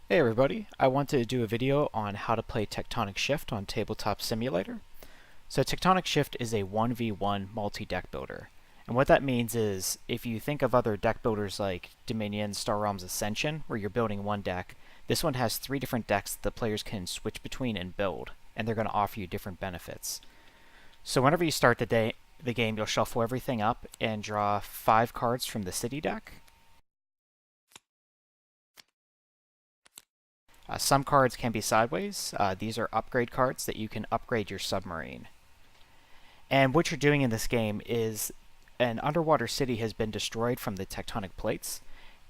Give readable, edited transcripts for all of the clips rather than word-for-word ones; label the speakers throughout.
Speaker 1: Hey everybody, I wanted to do a video on how to play Tectonic Shift on Tabletop Simulator. So Tectonic Shift is a 1v1 multi-deck builder. And what that means is, if you think of other deck builders like Dominion, Star Realms Ascension, where you're building one deck, this one has 3 different decks that the players can switch between and build, and they're going to offer you different benefits. So whenever you start the game, you'll shuffle everything up and draw 5 cards from the city deck. Some cards can be sideways. These are upgrade cards that you can upgrade your submarine. And what you're doing in this game is an underwater city has been destroyed from the tectonic plates,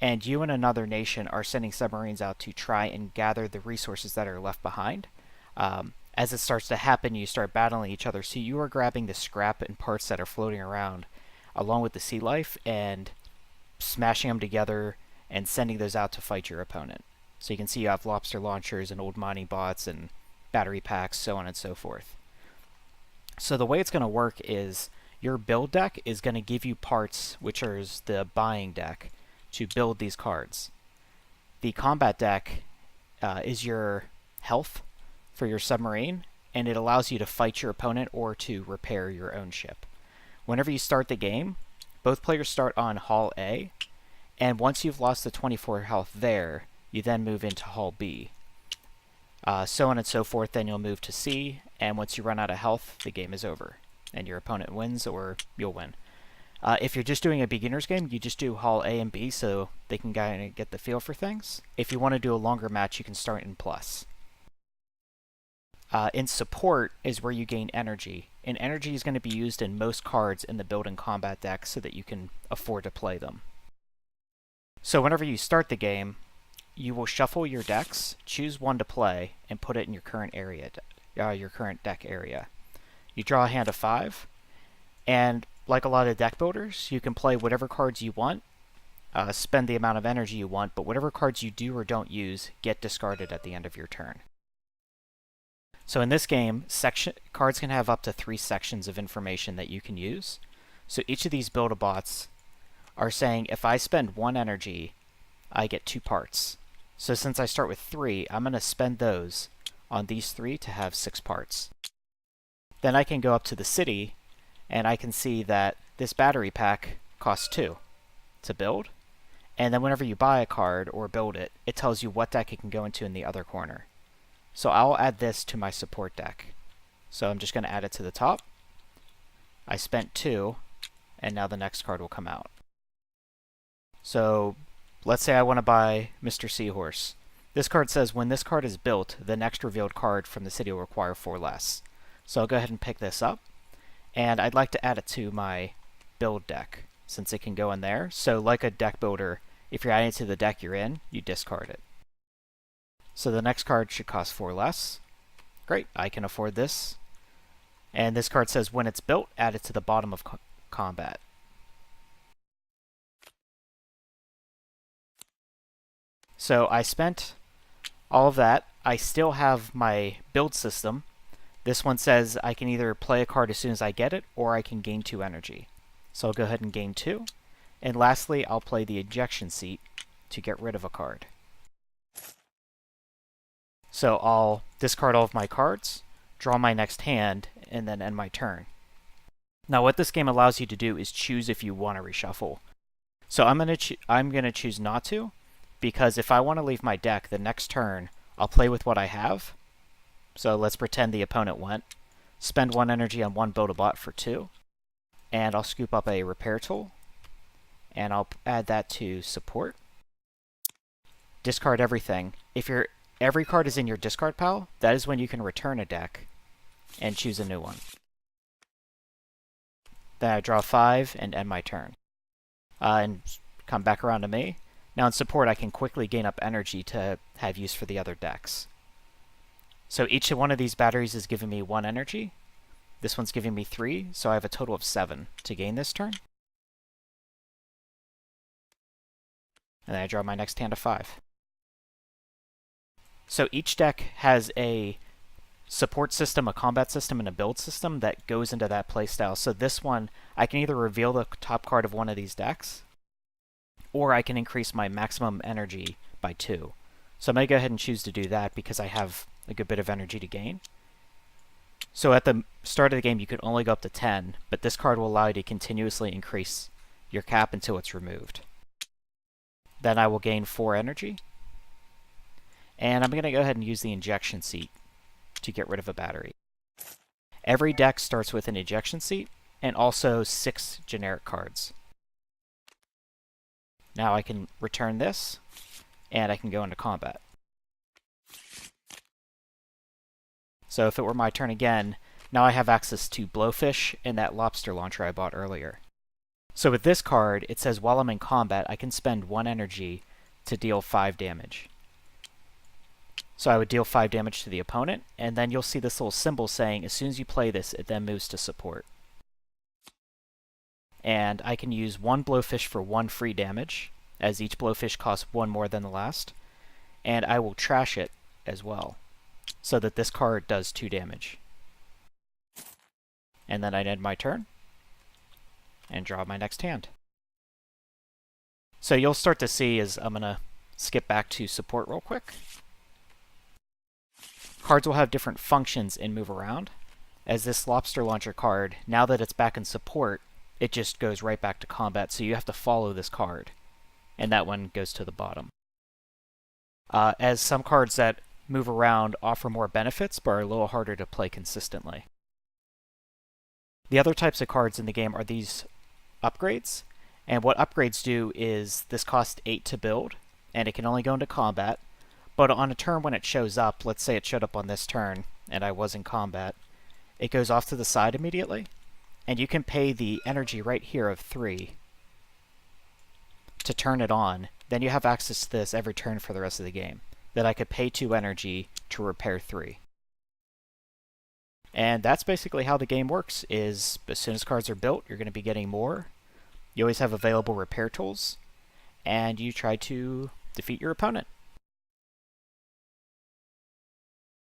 Speaker 1: and you and another nation are sending submarines out to try and gather the resources that are left behind. As it starts to happen, you start battling each other, so you are grabbing the scrap and parts that are floating around along with the sea life and smashing them together and sending those out to fight your opponent. So you can see you have lobster launchers and old mining bots and battery packs, so on and so forth. So the way it's going to work is your build deck is going to give you parts, which is the buying deck, to build these cards. The combat deck is your health for your submarine, and it allows you to fight your opponent or to repair your own ship. Whenever you start the game, both players start on Hull A, and once you've lost the 24 health there, you then move into Hull B. So on and so forth, then you'll move to C, and once you run out of health, the game is over, and your opponent wins or you'll win. If you're just doing a beginner's game, you just do Hull A and B so they can kind of get the feel for things. If you want to do a longer match, you can start in Plus. In Support is where you gain energy, and energy is going to be used in most cards in the build and combat deck so that you can afford to play them. So whenever you start the game, you will shuffle your decks, choose one to play, and put it in your current area, your current deck area. You draw a hand of 5, and like a lot of deck builders, you can play whatever cards you want, spend the amount of energy you want, but whatever cards you do or don't use get discarded at the end of your turn. So in this game, cards can have up to 3 sections of information that you can use. So each of these build-a-bots are saying, if I spend 1 energy, I get 2 parts. So since I start with 3, I'm going to spend those on these 3 to have 6 parts. Then I can go up to the city, and I can see that this battery pack costs 2 to build. And then whenever you buy a card or build it, it tells you what deck it can go into in the other corner. So I'll add this to my support deck. So I'm just going to add it to the top. I spent 2, and now the next card will come out. So let's say I want to buy Mr. Seahorse. This card says when this card is built, the next revealed card from the city will require 4 less. So I'll go ahead and pick this up, and I'd like to add it to my build deck since it can go in there. So like a deck builder, if you're adding it to the deck you're in, you discard it. So the next card should cost 4 less. Great, I can afford this. And this card says when it's built, add it to the bottom of combat. So I spent all of that. I still have my build system. This one says I can either play a card as soon as I get it, or I can gain 2 energy. So I'll go ahead and gain 2. And lastly, I'll play the ejection seat to get rid of a card. So I'll discard all of my cards, draw my next hand, and then end my turn. Now what this game allows you to do is choose if you want to reshuffle. So I'm going to choose not to, because if I want to leave my deck the next turn, I'll play with what I have. So let's pretend the opponent went. Spend 1 energy on 1 build-a-bot for 2. And I'll scoop up a repair tool. And I'll add that to support. Discard everything. If every card is in your discard pile, that is when you can return a deck and choose a new one. Then I draw 5 and end my turn. And come back around to me. Now in support, I can quickly gain up energy to have use for the other decks. So each one of these batteries is giving me 1 energy. This one's giving me 3, so I have a total of 7 to gain this turn. And then I draw my next hand of 5. So each deck has a support system, a combat system, and a build system that goes into that playstyle. So this one, I can either reveal the top card of one of these decks, or I can increase my maximum energy by 2. So I'm going to go ahead and choose to do that because I have a good bit of energy to gain. So at the start of the game you can only go up to 10, but this card will allow you to continuously increase your cap until it's removed. Then I will gain 4 energy. And I'm going to go ahead and use the injection seat to get rid of a battery. Every deck starts with an ejection seat and also 6 generic cards. Now I can return this, and I can go into combat. So if it were my turn again, now I have access to Blowfish and that lobster launcher I bought earlier. So with this card, it says while I'm in combat, I can spend 1 energy to deal 5 damage. So I would deal 5 damage to the opponent, and then you'll see this little symbol saying as soon as you play this, it then moves to support. And I can use 1 Blowfish for 1 free damage, as each Blowfish costs 1 more than the last. And I will trash it as well, so that this card does 2 damage. And then I'd end my turn, and draw my next hand. So you'll start to see as I'm going to skip back to support real quick. Cards will have different functions and move around. As this lobster launcher card, now that it's back in support, it just goes right back to combat, so you have to follow this card. And that one goes to the bottom. As some cards that move around offer more benefits, but are a little harder to play consistently. The other types of cards in the game are these upgrades. And what upgrades do is this costs 8 to build, and it can only go into combat. But on a turn when it shows up, let's say it showed up on this turn, and I was in combat, it goes off to the side immediately, and you can pay the energy right here of 3 to turn it on. Then you have access to this every turn for the rest of the game. That I could pay 2 energy to repair 3. And that's basically how the game works, is as soon as cards are built, you're going to be getting more. You always have available repair tools, and you try to defeat your opponent.